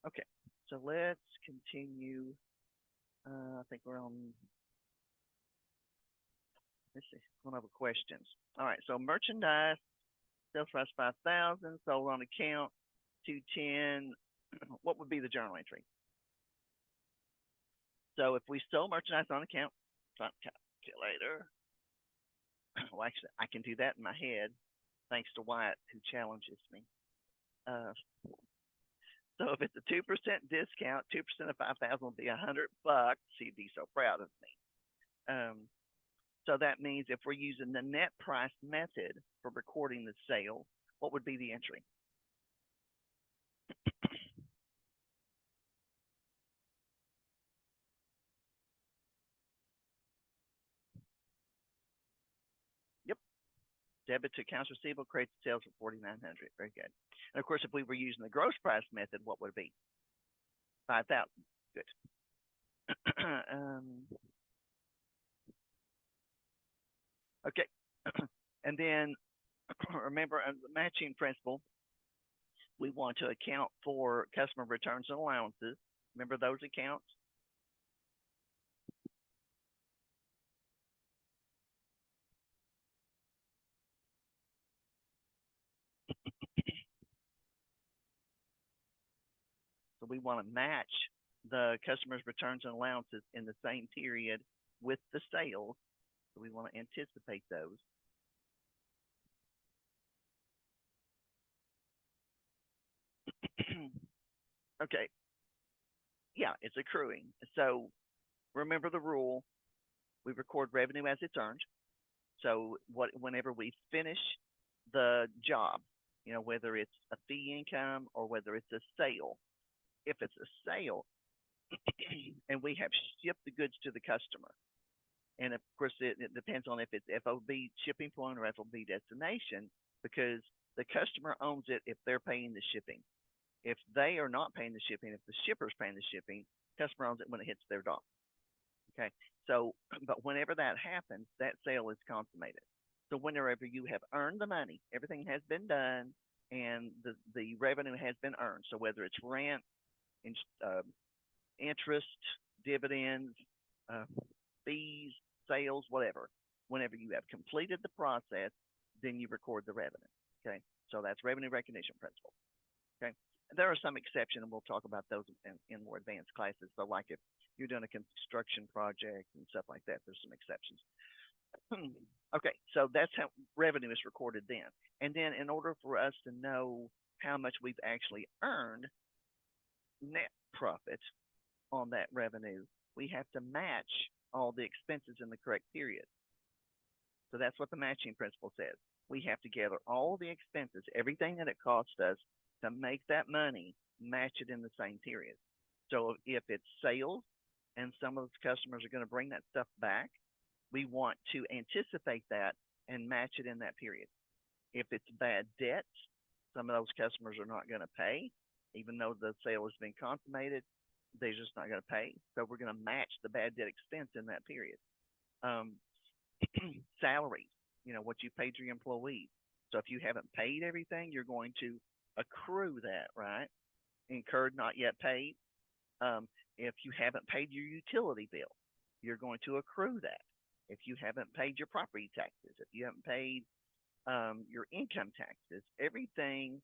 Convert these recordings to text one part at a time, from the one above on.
Okay, so let's continue. I think we're on, let's see, one of the questions. All right, so merchandise, sales price 5,000, sold on account 210. What would be the journal entry? So if we sold merchandise on account, front calculator, well, actually, I can do that in my head thanks to Wyatt, who challenges me. Uh, so if it's a 2% discount, 2% of 5,000 will be $100. He'd be so proud of me. So that means if we're using the net price method for recording the sale, what would be the entry? Yep. Debit to accounts receivable creates sales for 4,900. Very good. And of course, if we were using the gross price method, what would it be? 5,000. Good. Okay. And then remember the matching principle. We want to account for customer returns and allowances. Remember those accounts? So we want to match the customer's returns and allowances in the same period with the sales. So we want to anticipate those. Okay. Yeah, it's accruing. So remember the rule. We record revenue as it's earned. So whenever we finish the job, whether it's a fee income or whether it's a sale, if it's a sale and we have shipped the goods to the customer, and of course it depends on if it's FOB shipping point or FOB destination, because the customer owns it if they're paying the shipping. If they are not paying the shipping, if the shipper's paying the shipping, customer owns it when it hits their dock. Okay. So, but whenever that happens, that sale is consummated. So whenever you have earned the money, everything has been done, and the revenue has been earned. So whether it's rent, in, uh, interest, dividends, uh, fees, sales, whatever. Whenever you have completed the process, then you record the revenue. Okay. So that's revenue recognition principle. Okay. There are some exceptions, and we'll talk about those in more advanced classes. So, like if you're doing a construction project and stuff like that, there's some exceptions. Okay, so that's how revenue is recorded then. And then, in order for us to know how much we've actually earned net profit on that revenue, we have to match all the expenses in the correct period. So that's what the matching principle says. We have to gather all the expenses, everything that it costs us to make that money, match it in the same period. So if it's sales and some of those customers are going to bring that stuff back, we want to anticipate that and match it in that period. If it's bad debt, some of those customers are not going to pay, even though the sale has been consummated. They're just not going to pay. So we're going to match the bad debt expense in that period. Um, Salaries, what you paid your employees. So if you haven't paid everything, you're going to accrue that, right? Incurred, not yet paid. If you haven't paid your utility bill, you're going to accrue that. If you haven't paid your property taxes, if you haven't paid your income taxes, everything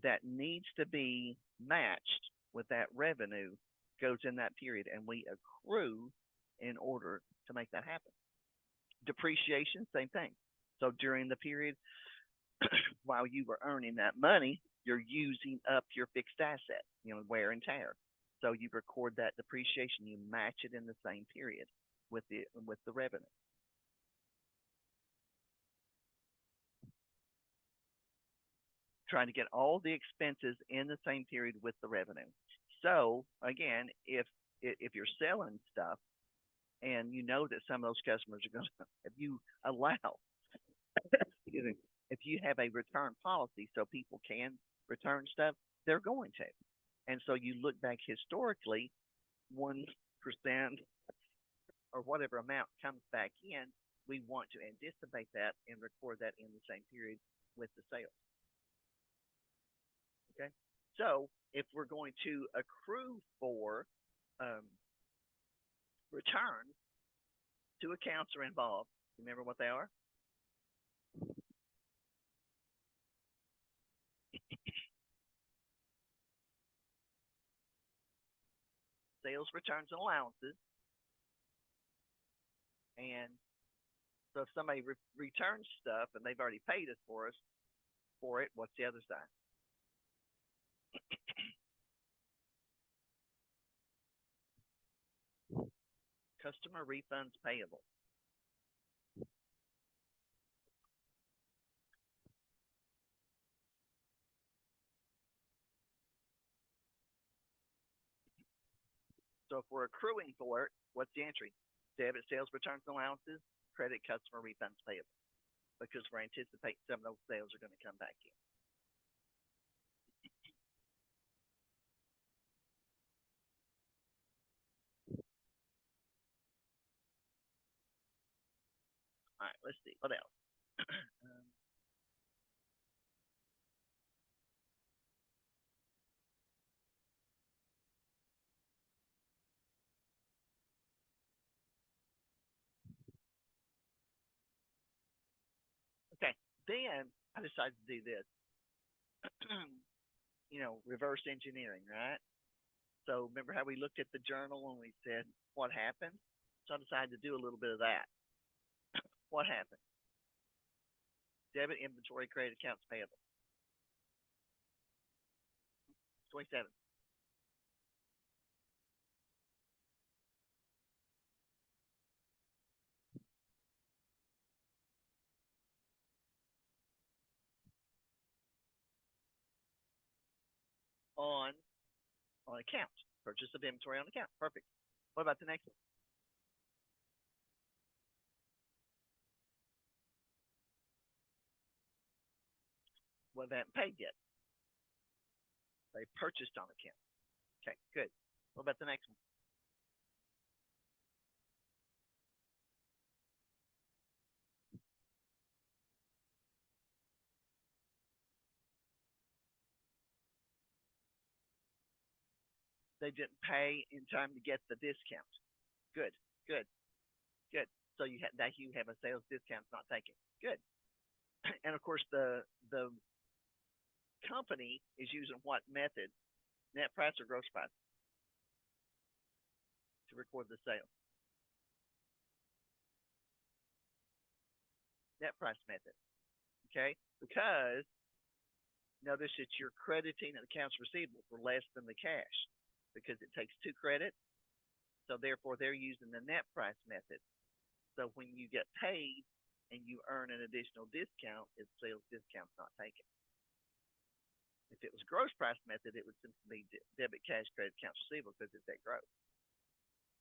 that needs to be matched with that revenue goes in that period, and we accrue in order to make that happen. Depreciation, same thing. So during the period while you were earning that money, you're using up your fixed asset, wear and tear. So you record that depreciation, you match it in the same period with the revenue. Trying to get all the expenses in the same period with the revenue. So again, if you're selling stuff and you know that some of those customers are going to, if you allow, excuse me, if you have a return policy so people can return stuff, they're going to. And so you look back historically, 1% or whatever amount comes back in, we want to anticipate that and record that in the same period with the sales. Okay. So if we're going to accrue for um, returns, two accounts are involved. Remember what they are? Sales, returns, and allowances. And so if somebody returns stuff and they've already paid us for it, what's the other side? Customer refunds payable. So if we're accruing for it, what's the entry? Debit sales, returns, and allowances. Credit customer refunds payable, because we're anticipating some of those sales are going to come back in. All right, let's see what else. um, okay, then I decided to do this. Reverse engineering, right? So remember how we looked at the journal and we said what happened? So I decided to do a little bit of that. What happened? Debit inventory, credit accounts payable. 27. on on account. Purchase of inventory on account. Perfect. What about the next one? Well, they haven't paid yet. They purchased on account. Okay, good. What about the next one? They didn't pay in time to get the discount. Good, good, good. So you have a sales discount not taken. Good. And of course, the company is using what method? Net price or gross price to record the sale? Net price method. Okay, because notice that you're crediting accounts receivable for less than the cash because it takes two credits. So therefore, they're using the net price method. So when you get paid and you earn an additional discount, it's sales discount not taken. If it was gross price method, it would simply be debit cash credit accounts receivable because it's at gross.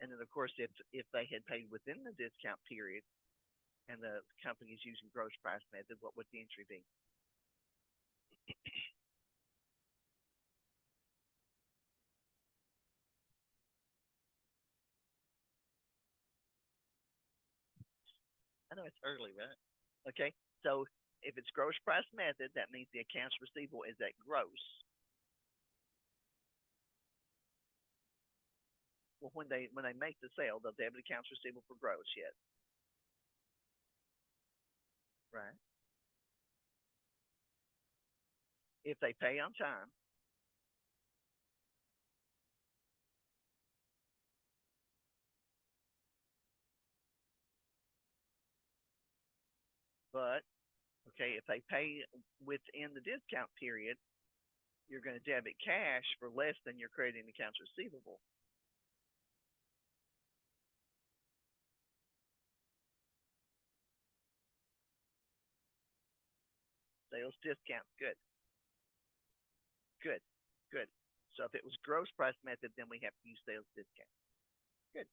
And then of course, if they had paid within the discount period and the company is using gross price method, what would the entry be? I know it's early, right? Okay, so if it's gross price method, that means the accounts receivable is at gross. Well, when they make the sale, they'll debit accounts receivable for gross, yes, right? If they pay on time, but okay, if they pay within the discount period, you're going to debit cash for less than your crediting accounts receivable. Sales discount, good, good, good. So if it was gross price method, then we have to use sales discount. Good.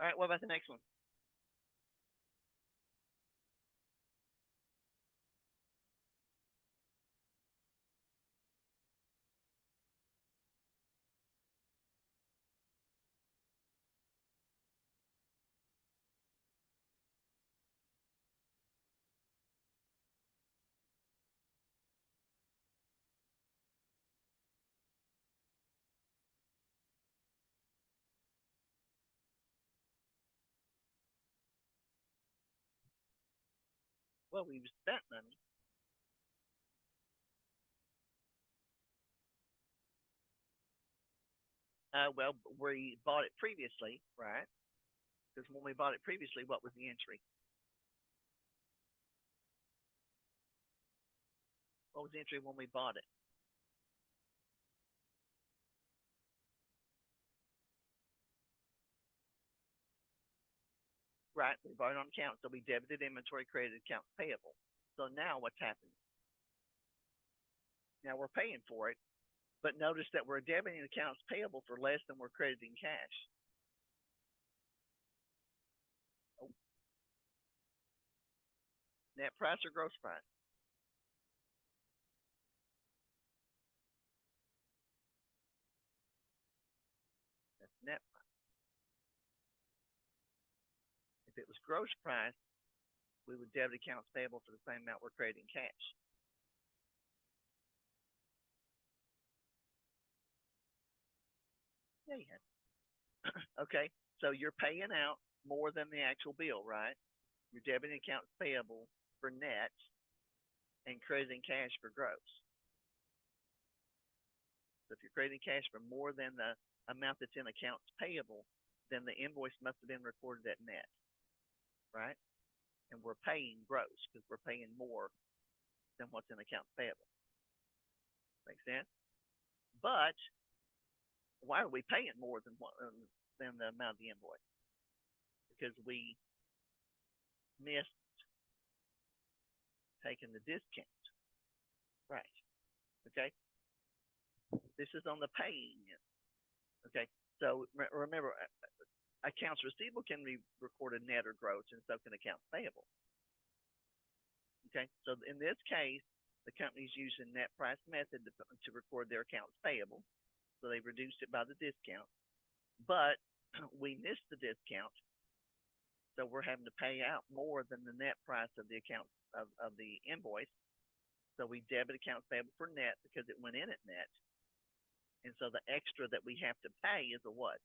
All right, what about the next one? Well, we've spent money. Well, we bought it previously, right? Because when we bought it previously, what was the entry? What was the entry when we bought it? Right, we bought it on account, so we debited inventory, credited accounts payable. So now what's happening? Now we're paying for it, but notice that we're debiting accounts payable for less than we're crediting cash. Oh, net price or gross price? That's net price. If it was gross price, we would debit accounts payable for the same amount we're crediting cash. Yeah, you had. Okay, so you're paying out more than the actual bill, right? You're debiting accounts payable for net and crediting cash for gross. So if you're crediting cash for more than the amount that's in accounts payable, then the invoice must have been recorded at net, right? And we're paying gross because we're paying more than what's in accounts payable. Make sense? But why are we paying more than the amount of the invoice? Because we missed taking the discount, right? Okay, this is on the paying. Okay, so remember, accounts receivable can be recorded net or gross, and so can accounts payable. Okay, so in this case, the company's using net price method to record their accounts payable, so they reduced it by the discount. But we missed the discount, so we're having to pay out more than the net price of the account of the invoice. So we debit accounts payable for net because it went in at net, and so the extra that we have to pay is a what?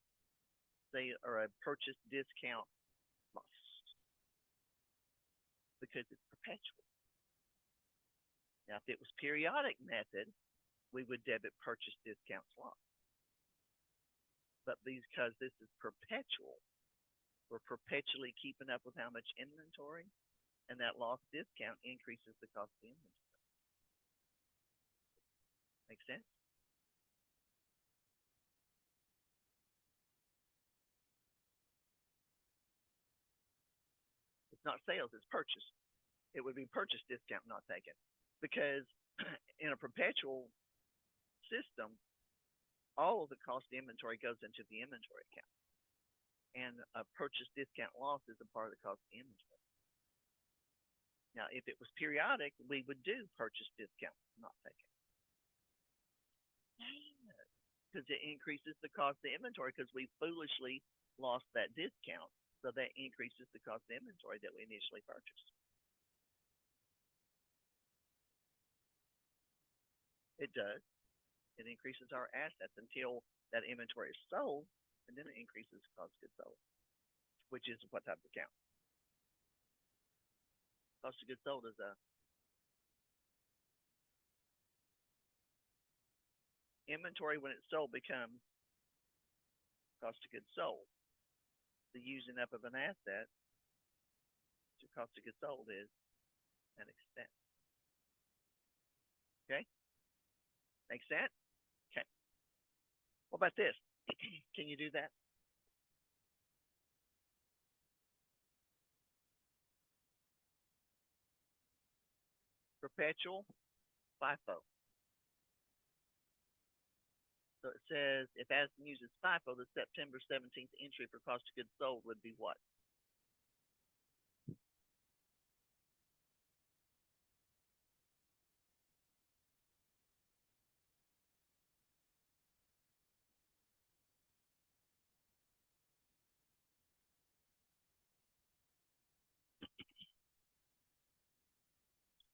They are a purchase discount loss because it's perpetual. Now, if it was periodic method, we would debit purchase discounts loss. But because this is perpetual, we're perpetually keeping up with how much inventory, and that loss discount increases the cost of the inventory. Make sense? It's not sales, it's purchase. It would be purchase discount not taken. Because in a perpetual system, all of the cost of inventory goes into the inventory account. And a purchase discount loss is a part of the cost of the inventory. Now, if it was periodic, we would do purchase discount not taken. Because it increases the cost of the inventory because we foolishly lost that discount. So that increases the cost of inventory that we initially purchased. It does. It increases our assets until that inventory is sold, and then it increases the cost of goods sold, which is what type of account? Cost of goods sold is a inventory when it's sold becomes cost of goods sold. The using up of an asset to cost of goods sold is an expense. Okay? Make sense? Okay. What about this? Can you do that? Perpetual FIFO. So it says if Aston uses FIFO, the September 17th entry for cost of goods sold would be what?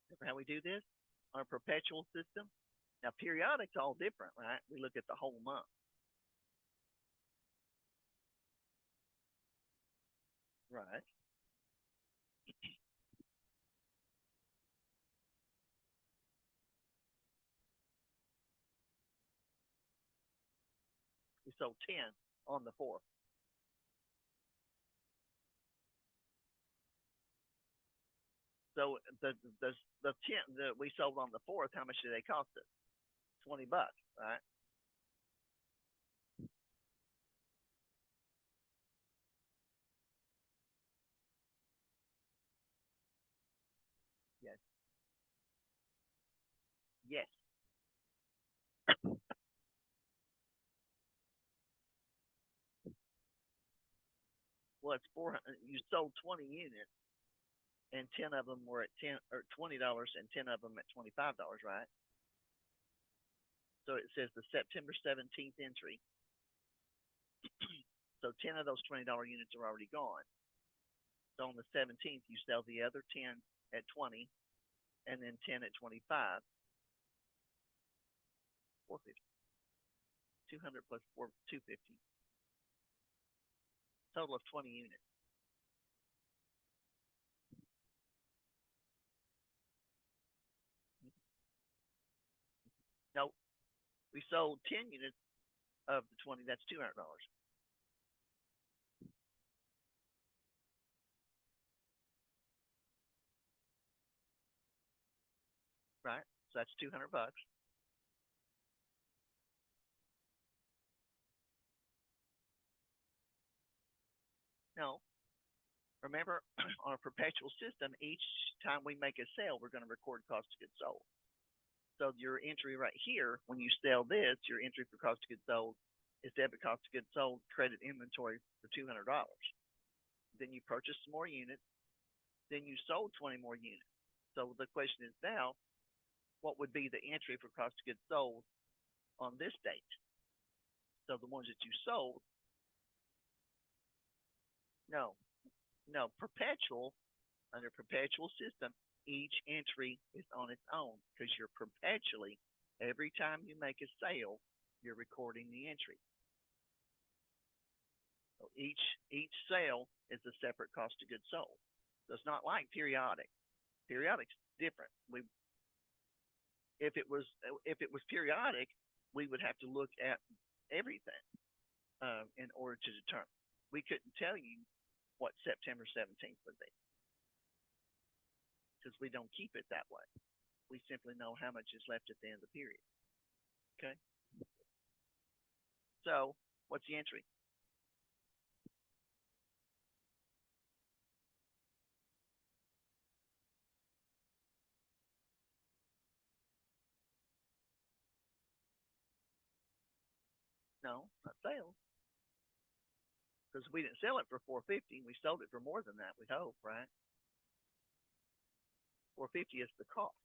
Remember how we do this on a perpetual system? Now, periodic's all different, right? We look at the whole month. Right. sold 10 on the 4th. So the 10 that we sold on the 4th, how much did they cost us? $20, right? Yes. Yes. Well, it's 400. You sold 20 units, and 10 of them were at 10 or $20, and 10 of them at $25, right? So it says the September 17th entry. So 10 of those $20 units are already gone. So on the 17th, you sell the other 10 at 20, and then 10 at 25. 450. 200 plus 4, 250. Total of 20 units. No, we sold 10 units of the 20. That's $200, right? So that's $200. No, remember, on a perpetual system, each time we make a sale, we're going to record cost of goods sold. So your entry right here, when you sell this, your entry for cost of goods sold is debit cost of goods sold, credit inventory for $200. Then you purchased some more units. Then you sold 20 more units. So the question is now, what would be the entry for cost of goods sold on this date? So the ones that you sold, no, no, perpetual, under perpetual system, each entry is on its own because you're perpetually, every time you make a sale, you're recording the entry. So each sale is a separate cost of goods sold. So it's not like periodic. Periodic's different. We if it was periodic, we would have to look at everything in order to determine. We couldn't tell you what September 17th would be because we don't keep it that way. We simply know how much is left at the end of the period. Okay. So what's the entry? No, not sales because we didn't sell it for 450. We sold it for more than that. We hope, right? 450 is the cost.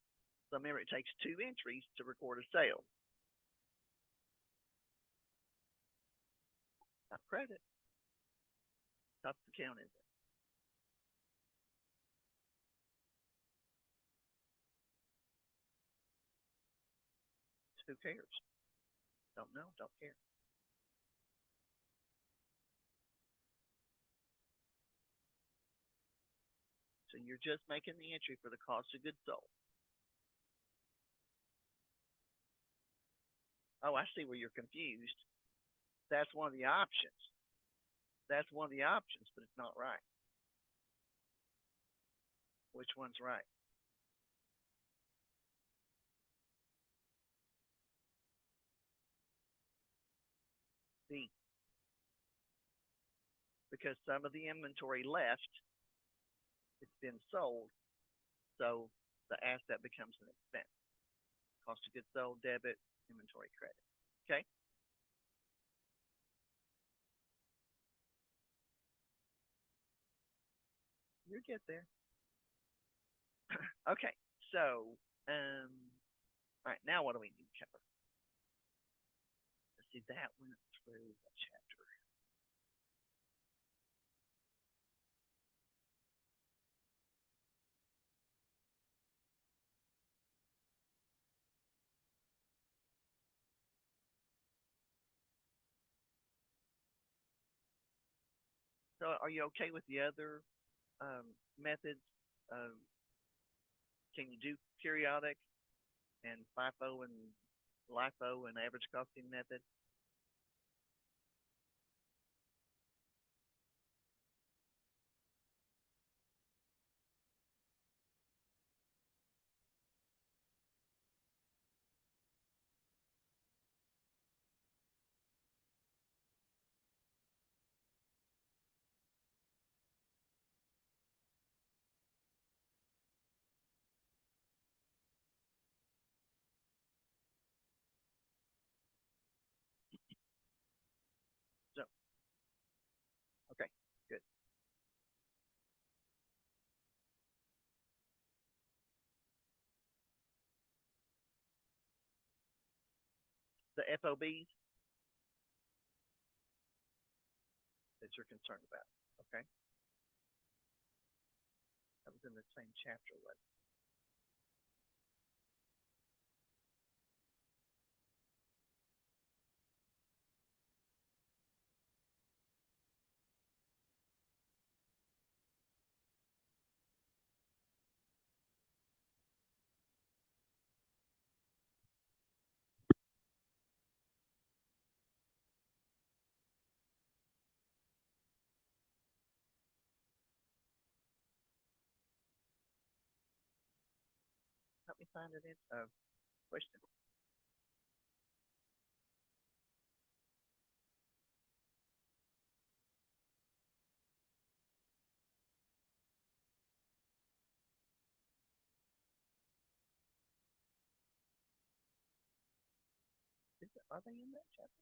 So remember, it takes two entries to record a sale. Not credit. Top of the count is it? Who cares? Don't know. Don't care. So you're just making the entry for the cost of goods sold. Oh, I see where you're confused. That's one of the options. That's one of the options, but it's not right. Which one's right? B. Because some of the inventory left, it's been sold, so the asset becomes an expense. Cost of goods sold, debit, inventory credit. Okay? You get there. Okay, so, all right, now what do we need to cover? Let's see, that went through the chapter. So, are you okay with the other methods? Um, can you do periodic and FIFO and LIFO and average costing method? Okay, good. The FOBs that you're concerned about. Okay, that was in the same chapter. What? Help me find it in question. Are they in that chapter?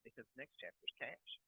Because next chapter is cash.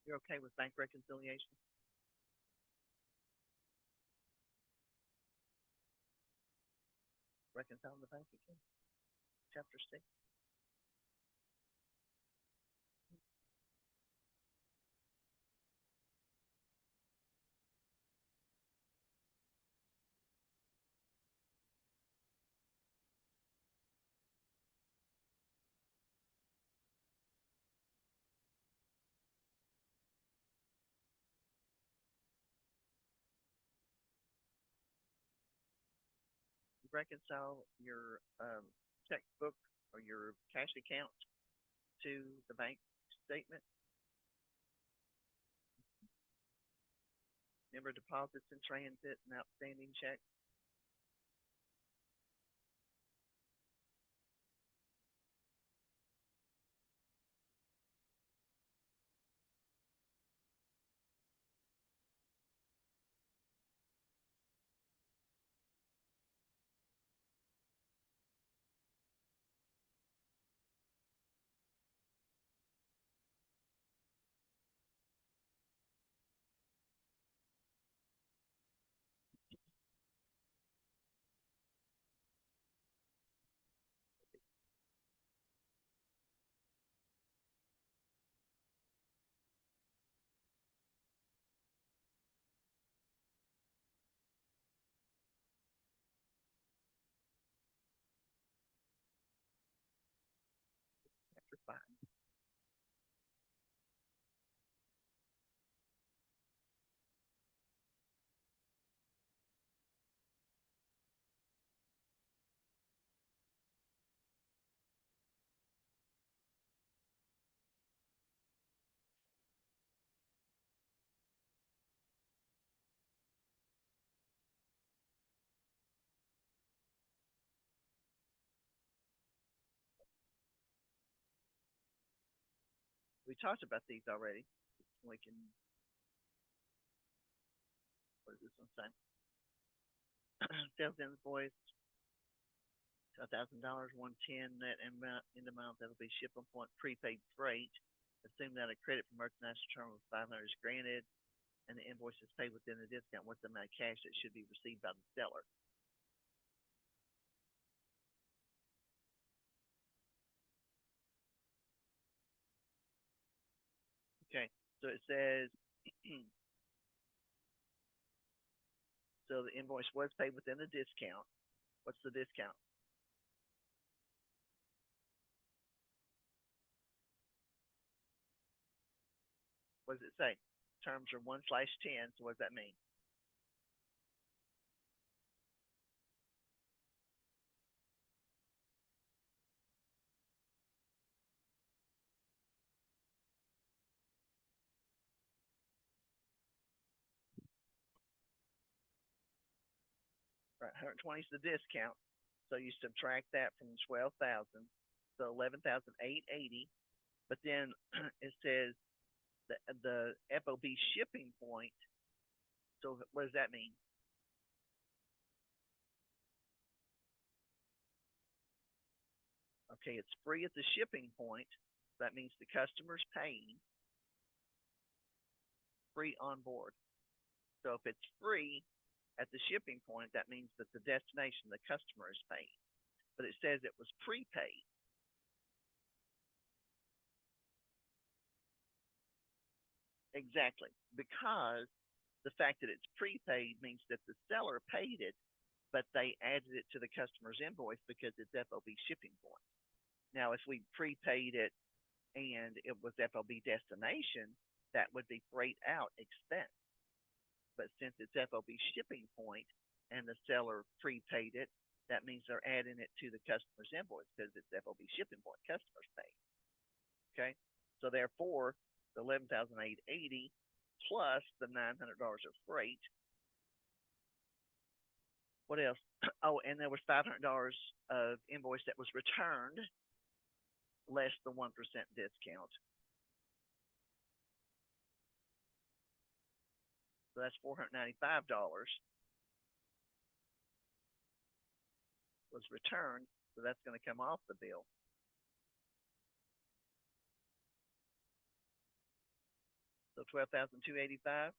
You're okay with bank reconciliation? Reconciling the bank account? Chapter 6. You reconcile your checkbook or your cash account to the bank statement. Remember deposits in transit and outstanding checks. Chapter 5. We talked about these already. We can, what does this one say? Sales invoice, $1,000, 110 net amount that'll be shipping point prepaid freight. Assume that a credit for merchandise return of 500 is granted, and the invoice is paid within the discount. What's the amount of cash that should be received by the seller? Okay, so it says, so the invoice was paid within the discount. What's the discount? What does it say? Terms are 1/10. So what does that mean? Right, 120 is the discount. So you subtract that from 12,000, so 11,880. But then it says the FOB shipping point. So what does that mean? Okay, it's free at the shipping point. That means the customer's paying, free on board. So if it's free at the shipping point, that means that the destination, the customer, is paying. But it says it was prepaid. Exactly. Because the fact that it's prepaid means that the seller paid it, but they added it to the customer's invoice because it's FOB shipping point. Now, if we prepaid it and it was FOB destination, that would be freight out expense. But since it's FOB shipping point and the seller prepaid it, that means they're adding it to the customer's invoice because it's FOB shipping point. Customer's paid. Okay, so therefore, the 11,880 plus the $900 of freight. What else? Oh, and there was $500 of invoice that was returned, less the 1% discount. So that's $495 was returned. So that's going to come off the bill. So 12,285.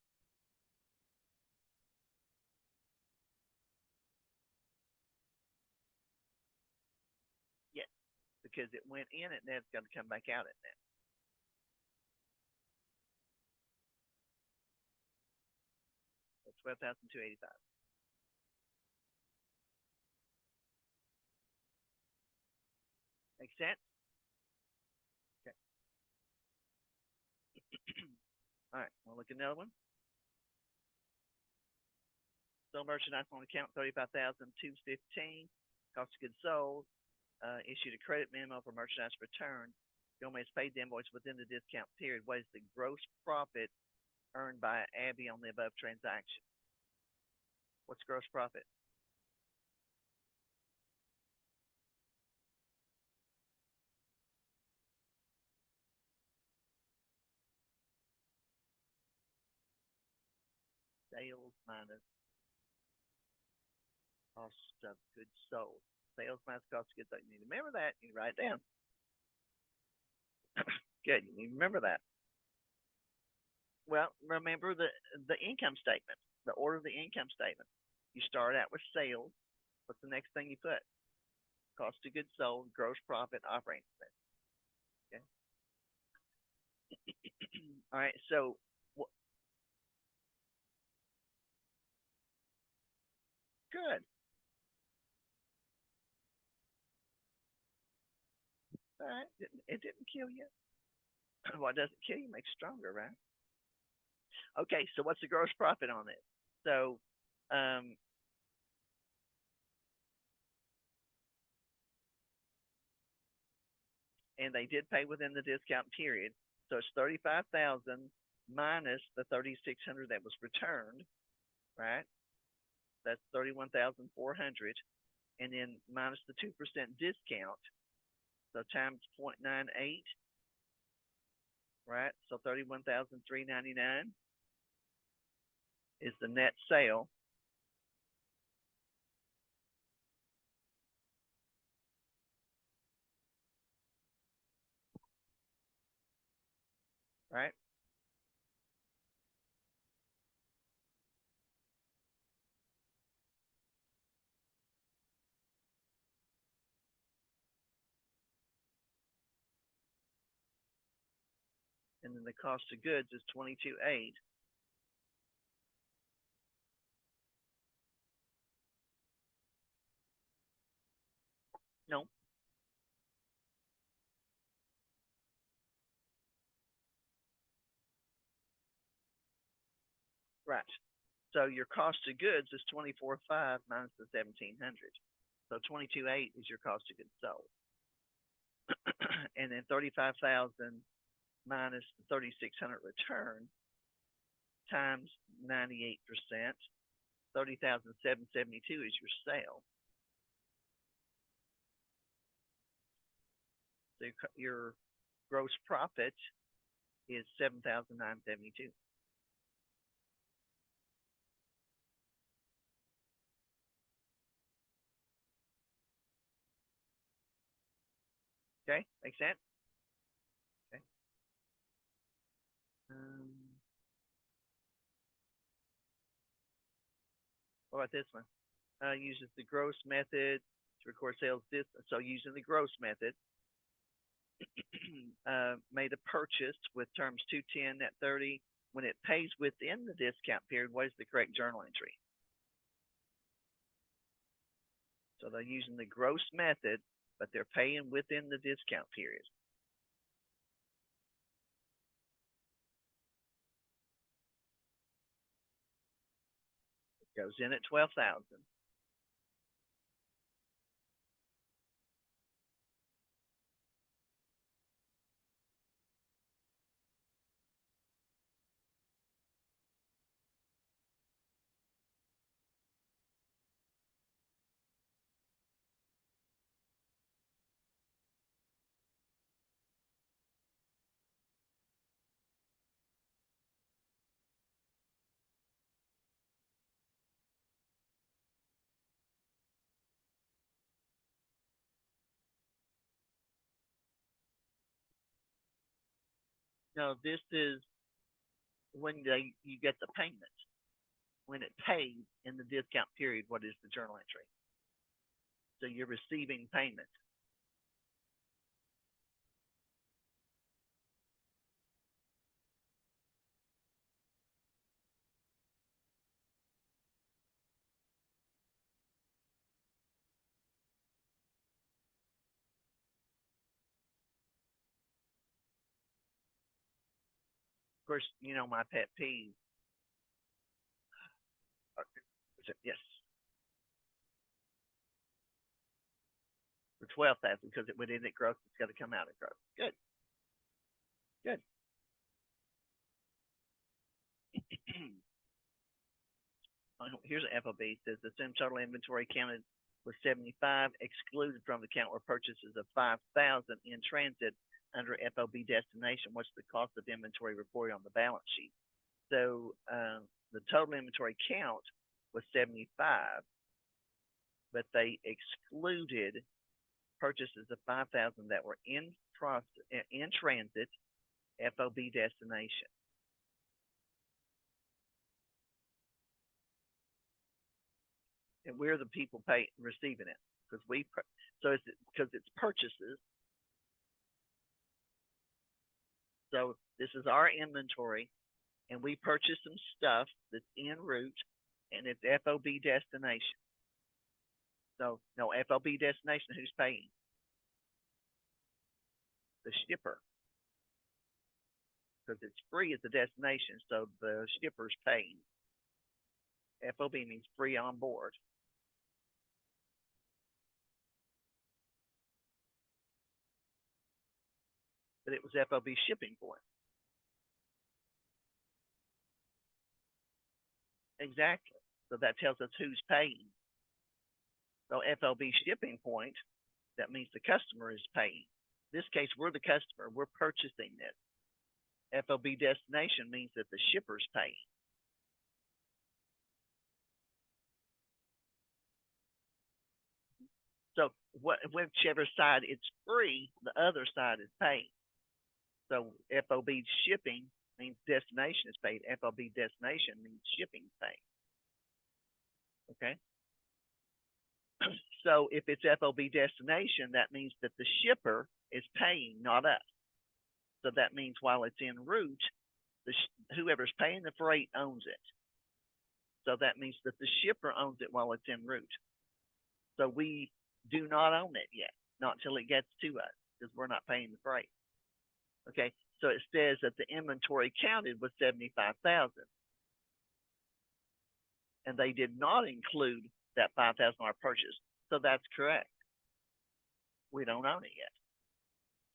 Yes, because it went in and then it's going to come back out at that. So 12,285. Make sense? Okay. All right. Want to look at another one? Sold merchandise on account 35,215. Cost of goods sold. Issued a credit memo for merchandise returned. Gomez paid the invoice within the discount period. What is the gross profit earned by Abby on the above transaction? What's gross profit? Sales minus cost of goods sold. Sales minus cost of goods sold. You need to remember that. You write it down. Good. You need to remember that. Well, remember the income statement, the order of the income statement. You start out with sales. What's the next thing you put? Cost of goods sold, gross profit, operating expense. Okay. All right. So good. All right. It didn't kill you. What doesn't kill you makes stronger, right? Okay. So what's the gross profit on it? So, um, and they did pay within the discount period. So it's 35,000 minus the 3,600 that was returned, right? That's 31,400, and then minus the 2% discount. So times 0.98. right? So 31,399 is the net sale, right? And then the cost of goods is 22,800. No, right. So your cost of goods is 24,500 minus the 1,700. So 22,800 is your cost of goods sold. And then 35,000 minus the 3,600 return times 98%, 30,772 is your sale. So your gross profit is 7,972. Okay, make sense? Okay. Um, what about this one? Uses the gross method to record sales. So using the gross method, made a purchase with terms 210 net 30. When it pays within the discount period, what is the correct journal entry? So they're using the gross method, but they're paying within the discount period. It goes in at 12,000. No, this is when you get the payment. When it pays in the discount period, what is the journal entry? So you're receiving payment. Of course, you know my pet peeve. Yes, for 12,000 because it would end at gross. It's got to come out at gross. Good, good. Here's an FOB. It says assumed total inventory counted was 75, excluded from the count were purchases of 5,000 in transit under FOB destination. What's the cost of inventory reported on the balance sheet? So the total inventory count was 75, but they excluded purchases of 5,000 that were in transit FOB destination. And we're the people receiving it because so it's because it's purchases. So this is our inventory, and we purchase some stuff that's en route, and it's FOB destination. So no FOB destination. Who's paying? The shipper, because it's free at the destination. So the shipper's paying. FOB means free on board, but it was FOB shipping point. Exactly. So that tells us who's paying. So FOB shipping point, that means the customer is paying. In this case, we're the customer. We're purchasing this. FOB destination means that the shipper's paying. So whichever side it's free, the other side is paying. So FOB shipping means destination is paid. FOB destination means shipping is paid. Okay. So if it's FOB destination, that means that the shipper is paying, not us. So that means while it's en route, whoever's paying the freight owns it. So that means that the shipper owns it while it's en route. So we do not own it yet, not until it gets to us, because we're not paying the freight. Okay, so it says that the inventory counted was 75,000, and they did not include that $5,000 purchase. So that's correct. We don't own it yet.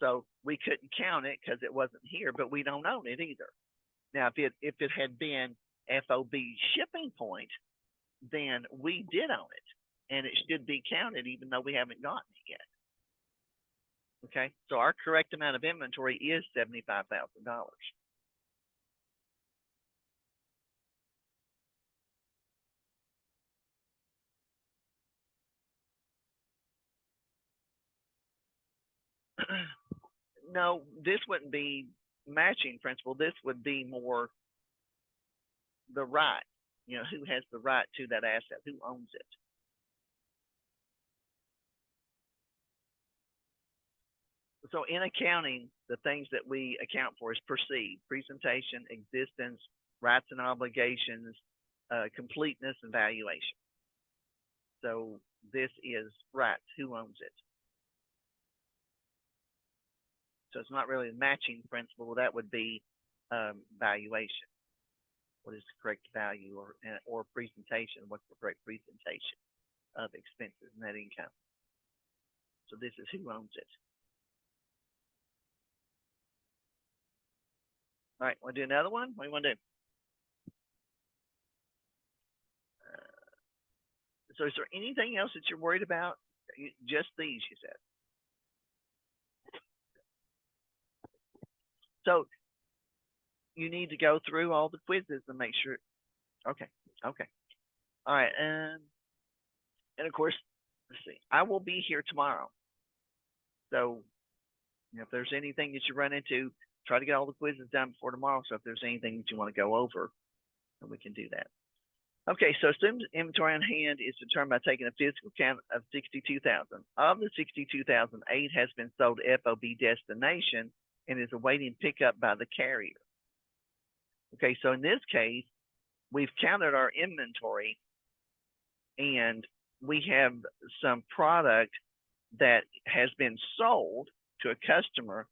So we couldn't count it because it wasn't here, but we don't own it either. Now, if it had been FOB shipping point, then we did own it, and it should be counted even though we haven't gotten it yet. Okay, so our correct amount of inventory is $75,000. No, this wouldn't be matching principle. This would be more the right. Who has the right to that asset? Who owns it? So in accounting, the things that we account for is perceived, presentation, existence, rights and obligations, completeness, and valuation. So this is rights. Who owns it? So it's not really a matching principle. That would be valuation. What is the correct value, or presentation? What's the correct presentation of expenses, net income? So this is who owns it. All right, want to do another one? What do you want to do? So is there anything else that you're worried about? Just these, you said. So you need to go through all the quizzes and make sure. Okay. All right. And of course, let's see. I will be here tomorrow. So if there's anything that you run into, try to get all the quizzes done before tomorrow. So if there's anything that you want to go over, then we can do that. Okay, so assumed inventory on hand is determined by taking a physical count of 62,000. Of the 62,000, 8 has been sold to FOB destination and is awaiting pickup by the carrier. Okay, so in this case, we've counted our inventory, and we have some product that has been sold to a customer,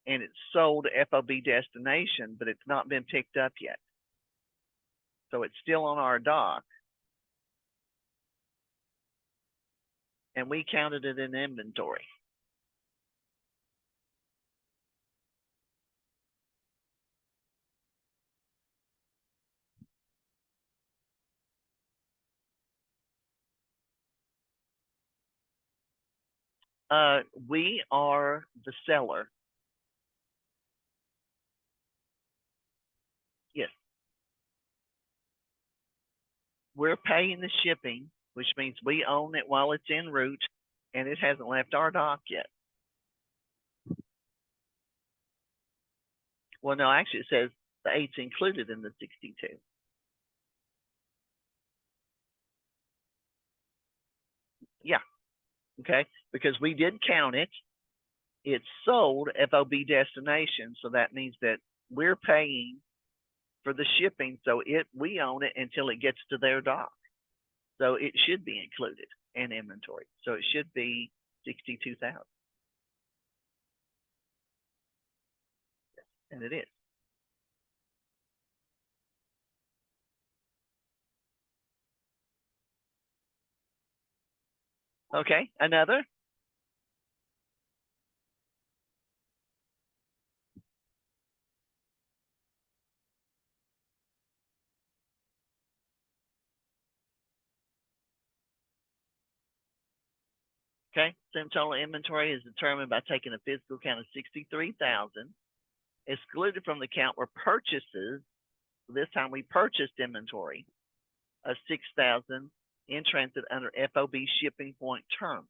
and it's sold to FOB destination, but it's not been picked up yet. So it's still on our dock, and we counted it in inventory. We are the seller. Yes. We're paying the shipping, which means we own it while it's en route, and it hasn't left our dock yet. Well, no, actually it says the 8's included in the 62. Yeah. Okay. Because we did count it. It's sold FOB destination, so that means that we're paying for the shipping, so we own it until it gets to their dock. So it should be included in inventory. So it should be 62,000. And it is. Okay, another? Okay, sum total inventory is determined by taking a physical count of 63,000 Excluded from the account were purchases. This time we purchased inventory of $6,000 in transit under FOB shipping point terms.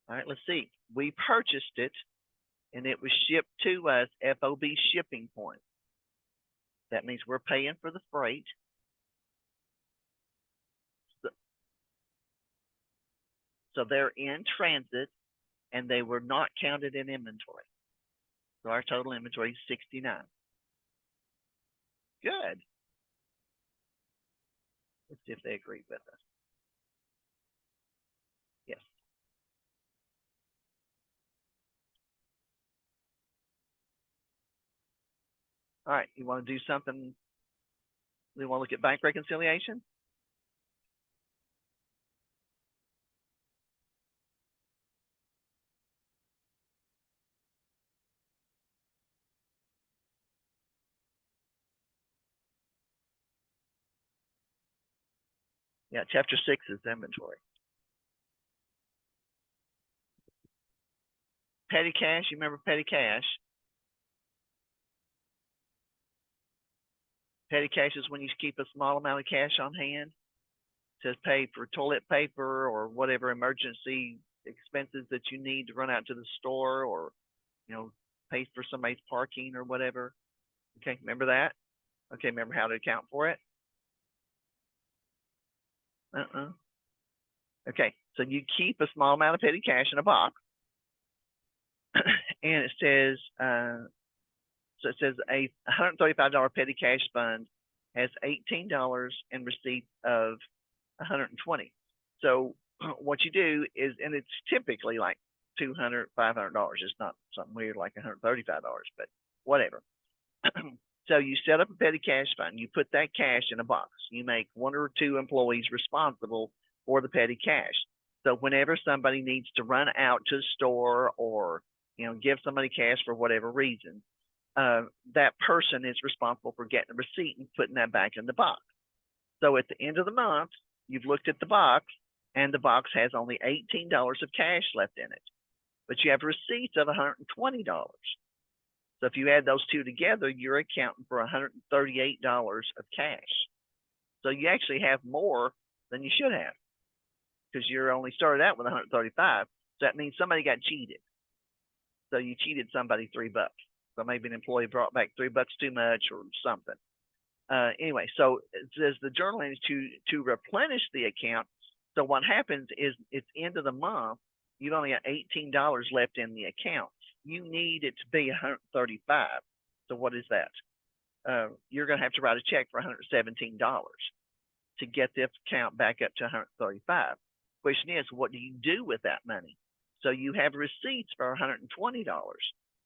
All right, let's see. We purchased it, and it was shipped to us FOB shipping point. That means we're paying for the freight. So they're in transit, and they were not counted in inventory. So our total inventory is 69. Good. Let's see if they agree with us. Yes. All right, you want to do something? We want to look at bank reconciliation? Yeah, chapter 6 is inventory. Petty cash, you remember petty cash? Petty cash is when you keep a small amount of cash on hand to pay for toilet paper or whatever emergency expenses that you need to run out to the store, or, pay for somebody's parking or whatever. Okay, remember that? Okay, remember how to account for it? Okay, so you keep a small amount of petty cash in a box, and it says, so it says a $135 petty cash fund has $18 in receipts of $120. So what you do is, and it's typically like $200, $500. It's not something weird like $135, but whatever. So you set up a petty cash fund. You put that cash in a box. You make one or two employees responsible for the petty cash. So whenever somebody needs to run out to the store or, give somebody cash for whatever reason, that person is responsible for getting a receipt and putting that back in the box. So at the end of the month, you've looked at the box, and the box has only $18 of cash left in it, but you have receipts of $120. So if you add those two together, you're accounting for $138 of cash. So you actually have more than you should have, because you're only started out with 135. So that means somebody got cheated. So you cheated somebody $3. So maybe an employee brought back $3 too much or something. Anyway, so it says the journal entry to replenish the account. So what happens is, it's end of the month, you've only got $18 left in the account. You need it to be $135. So what is that? You're going to have to write a check for $117 to get the account back up to $135. Question is, what do you do with that money? So you have receipts for $120.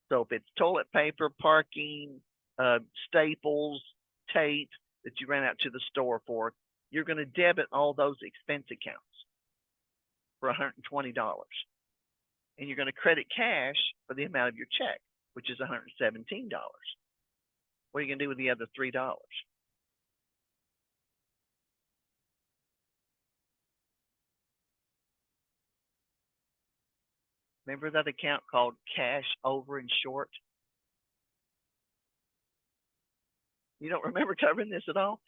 So if it's toilet paper, parking, staples, tape that you ran out to the store for, you're going to debit all those expense accounts for $120. And you're going to credit cash for the amount of your check, which is $117. What are you going to do with the other $3? Remember that account called cash over in short? You don't remember covering this at all?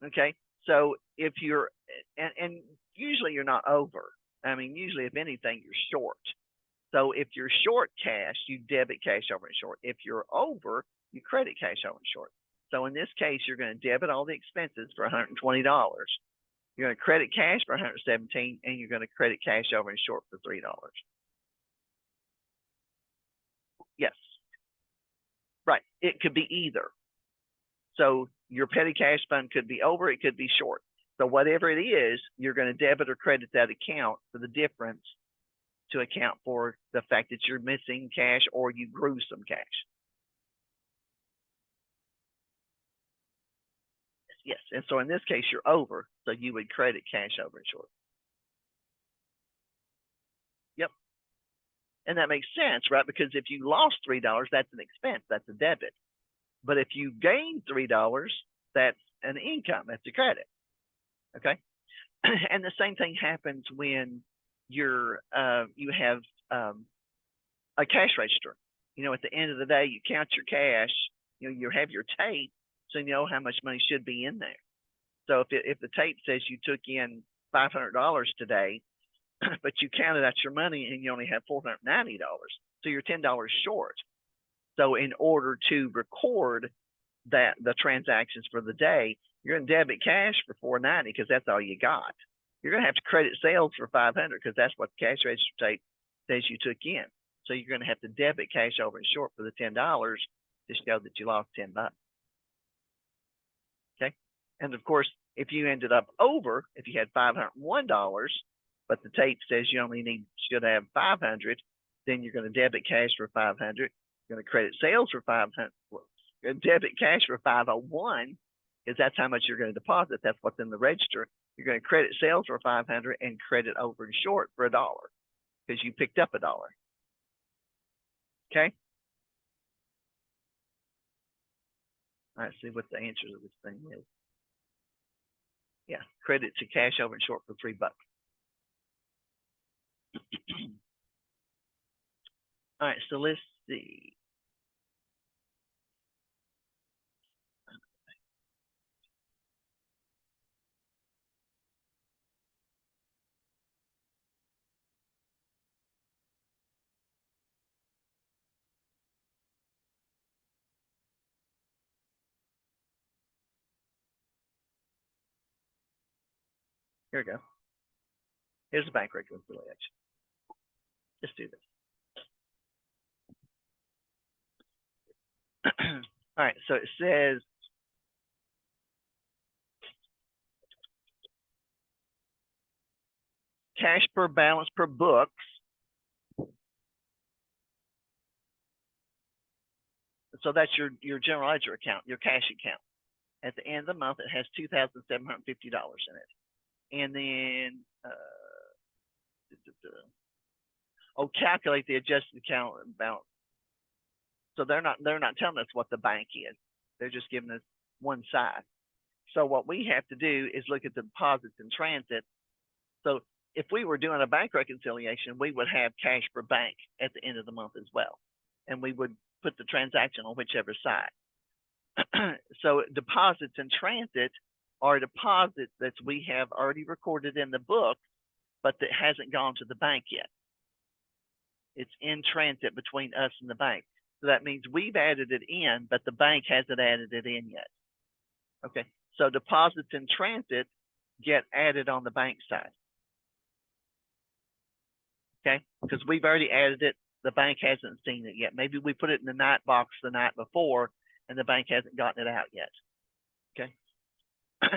Okay, so if you're, and usually you're not over. I mean, usually if anything, you're short. So if you're short cash, you debit cash over in short. If you're over, you credit cash over in short. So in this case, you're going to debit all the expenses for $120. You're going to credit cash for $117, and you're going to credit cash over in short for $3. Yes. Right. It could be either. So your petty cash fund could be over, it could be short. So whatever it is, you're going to debit or credit that account for the difference to account for the fact that you're missing cash or you grew some cash. Yes. And so in this case, you're over, so you would credit cash over in short. Yep. And that makes sense, right? Because if you lost $3, that's an expense, that's a debit. But if you gain $3, that's an income, that's a credit. Okay. And the same thing happens when you have a cash register. At the end of the day, you count your cash. You have your tape, so you know how much money should be in there. So if the tape says you took in $500 today, but you counted out your money and you only have $490, so you're $10 short. So in order to record the transactions for the day, you're going to debit cash for $490 because that's all you got. You're going to have to credit sales for $500 because that's what the cash register tape says you took in. So you're going to have to debit cash over and short for the $10 to show that you lost $10. Okay. And of course, if you ended up over, if you had $501, but the tape says you only should have 500, then you're going to debit cash for 500. You're going to credit sales for 500. You're going to debit cash for 501 because that's how much you're going to deposit. That's what's in the register. You're going to credit sales for 500 and credit over and short for $1 because you picked up $1. Okay. All right. See what the answer to this thing is. Yeah, credit to cash over and short for $3. All right, so let's see. Here we go. Here's a bank reconciliation. Let's do this. All right, so it says cash per balance per books. So that's your general ledger account, your cash account. At the end of the month, it has $2,750 in it. And then, calculate the adjusted account balance. So they're not telling us what the bank is. They're just giving us one side. So what we have to do is look at the deposits in transit. So if we were doing a bank reconciliation, we would have cash per bank at the end of the month as well. And we would put the transaction on whichever side. So deposits in transit are deposits that we have already recorded in the book, but that hasn't gone to the bank yet. It's in transit between us and the bank. So that means we've added it in, but the bank hasn't added it in yet. Okay, so deposits in transit get added on the bank side. Okay, because we've already added it. The bank hasn't seen it yet. Maybe we put it in the night box the night before, and the bank hasn't gotten it out yet. Okay.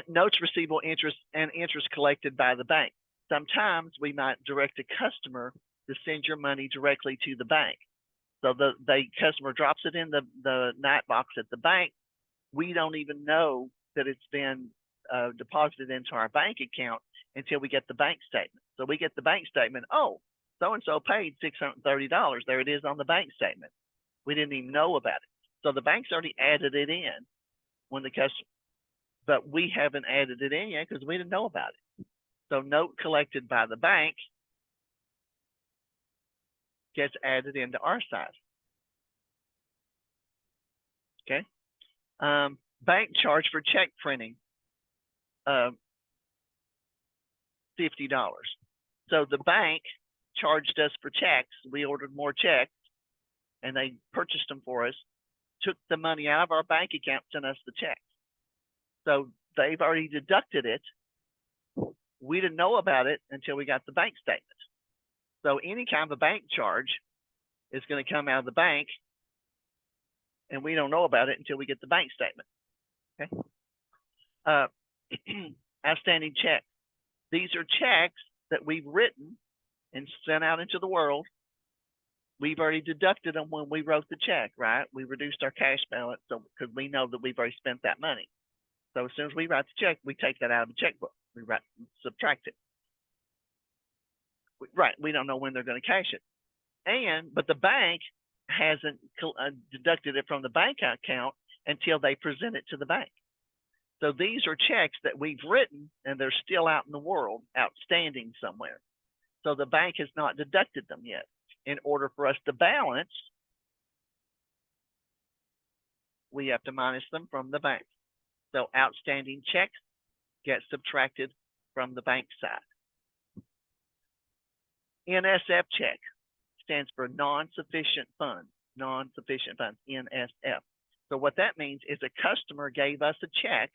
Notes receivable interest and interest collected by the bank. Sometimes we might direct a customer to send your money directly to the bank. So the customer drops it in the night box at the bank. We don't even know that it's been deposited into our bank account until we get the bank statement. So we get the bank statement. Oh, so-and-so paid $630. There it is on the bank statement. We didn't even know about it. So the bank's already added it in when the customer, but we haven't added it in yet because we didn't know about it. So note collected by the bank gets added into our side. Okay. Bank charge for check printing, $50. So the bank charged us for checks. We ordered more checks, and they purchased them for us, took the money out of our bank account, sent us the checks. So they've already deducted it. We didn't know about it until we got the bank statement. So any kind of a bank charge is going to come out of the bank, and we don't know about it until we get the bank statement. Okay. Outstanding checks. These are checks that we've written and sent out into the world. We've already deducted them when we wrote the check, right? We reduced our cash balance because we know that we've already spent that money. So as soon as we write the check, we take that out of the checkbook. We subtract it. Right. We don't know when they're going to cash it. But the bank hasn't deducted it from the bank account until they present it to the bank. So these are checks that we've written and they're still out in the world, outstanding somewhere. So the bank has not deducted them yet. In order for us to balance, we have to minus them from the bank. So outstanding checks get subtracted from the bank side. NSF check stands for non-sufficient funds, non-sufficient funds, NSF. So what that means is a customer gave us a check,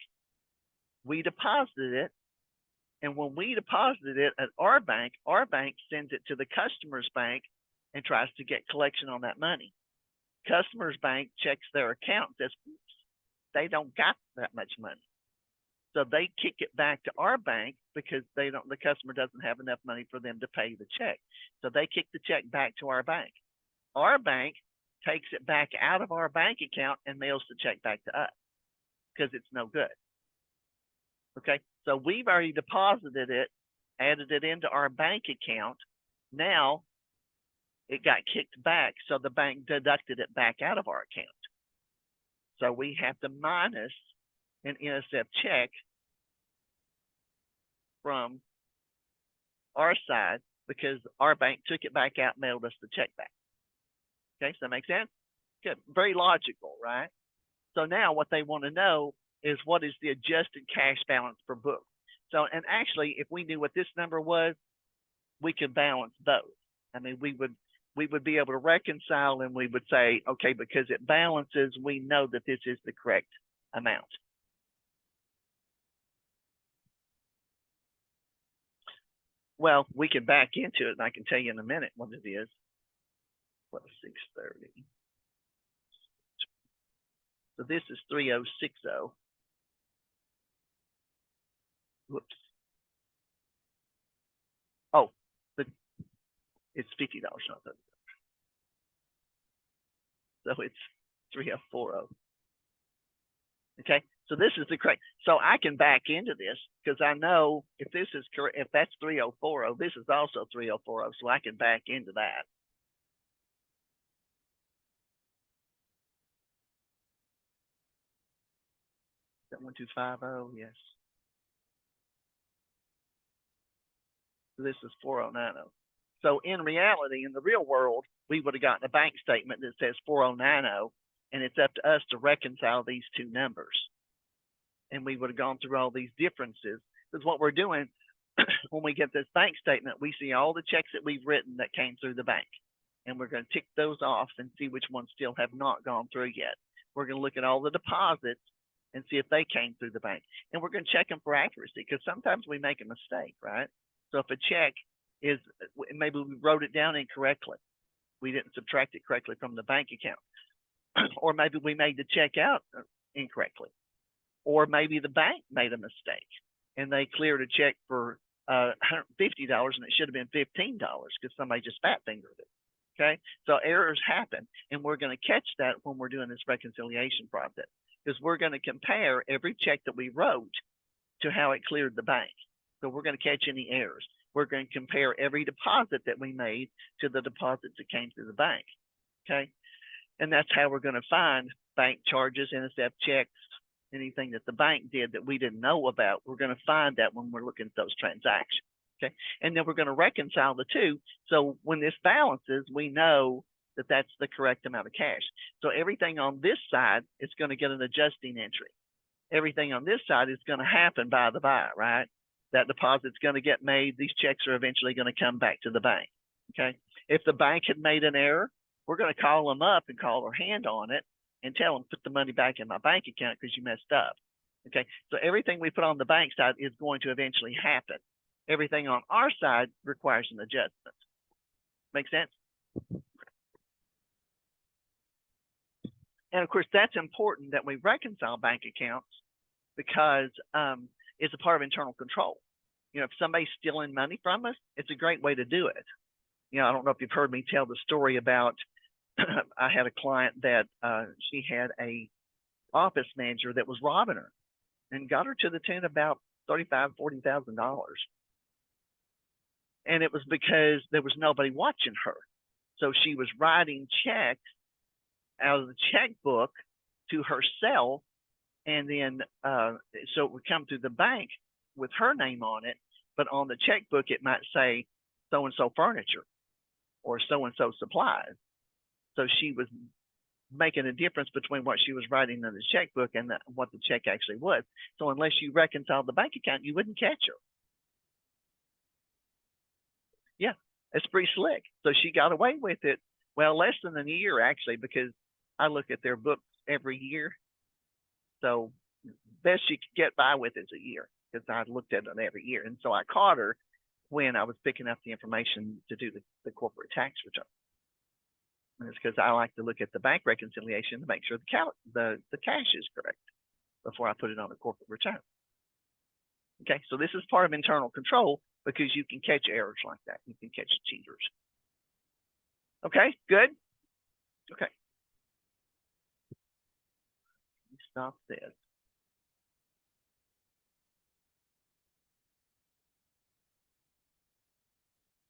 we deposited it, and when we deposited it at our bank sends it to the customer's bank and tries to get collection on that money. Customer's bank checks their account and says, they don't got that much money. So they kick it back to our bank because the customer doesn't have enough money for them to pay the check. So they kick the check back to our bank. Our bank takes it back out of our bank account and mails the check back to us because it's no good. Okay, so we've already deposited it, added it into our bank account. Now it got kicked back, so the bank deducted it back out of our account. So we have to minus an NSF check from our side because our bank took it back out and mailed us the check back. Okay, so that makes sense? Good, very logical, right? So now what they want to know is what is the adjusted cash balance per book. So, and actually, if we knew what this number was, we could balance both. I mean, we would be able to reconcile and we would say, okay, because it balances, we know that this is the correct amount. Well, we can back into it, and I can tell you in a minute what it is. What is 630? So this is 3060. Whoops. Oh, it's $50, not $30. So it's 3040. Okay, so this is the correct. So I can back into this because I know if this is correct, if that's 3040, this is also 3040. So I can back into that. Is that 1250? Yes. So this is 4090. So in reality, in the real world, we would have gotten a bank statement that says 4090, and it's up to us to reconcile these two numbers. And we would have gone through all these differences. Because what we're doing, when we get this bank statement, we see all the checks that we've written that came through the bank. And we're going to tick those off and see which ones still have not gone through yet. We're going to look at all the deposits and see if they came through the bank. And we're going to check them for accuracy because sometimes we make a mistake, right? So if a check is, maybe we wrote it down incorrectly. We didn't subtract it correctly from the bank account. Or maybe we made the check out incorrectly. Or maybe the bank made a mistake and they cleared a check for $150 and it should have been $15 because somebody just fat fingered it. Okay, so errors happen, and we're going to catch that when we're doing this reconciliation process because we're going to compare every check that we wrote to how it cleared the bank. So we're going to catch any errors. We're going to compare every deposit that we made to the deposits that came through the bank. Okay, and that's how we're going to find bank charges, NSF checks, anything that the bank did that we didn't know about. We're going to find that when we're looking at those transactions. Okay, and then we're going to reconcile the two. So when this balances, we know that that's the correct amount of cash. So everything on this side is going to get an adjusting entry. Everything on this side is going to happen by the by, right? That deposit's going to get made. These checks are eventually going to come back to the bank. Okay, if the bank had made an error, we're going to call them up and call their hand on it and tell them, put the money back in my bank account because you messed up. Okay, so everything we put on the bank side is going to eventually happen. Everything on our side requires an adjustment. Make sense? And of course, that's important that we reconcile bank accounts because it's a part of internal control. You know, if somebody's stealing money from us, it's a great way to do it. You know, I don't know if you've heard me tell the story about I had a client that she had a office manager that was robbing her and got her to the tune of about $35,000, $40,000. And it was because there was nobody watching her. So she was writing checks out of the checkbook to herself And then, so it would come to the bank with her name on it, but on the checkbook, it might say so-and-so furniture or so-and-so supplies. So she was making a difference between what she was writing in the checkbook and what the check actually was. So unless you reconciled the bank account, you wouldn't catch her. Yeah, it's pretty slick. So she got away with it. Well, less than a year actually, because I look at their books every year. So best she could get by with is a year, because I looked at it every year. And so I caught her when I was picking up the information to do the corporate tax return. And it's because I like to look at the bank reconciliation to make sure the cash is correct before I put it on a corporate return. Okay, so this is part of internal control, because you can catch errors like that. You can catch cheaters. Okay, good? Okay. Stop this.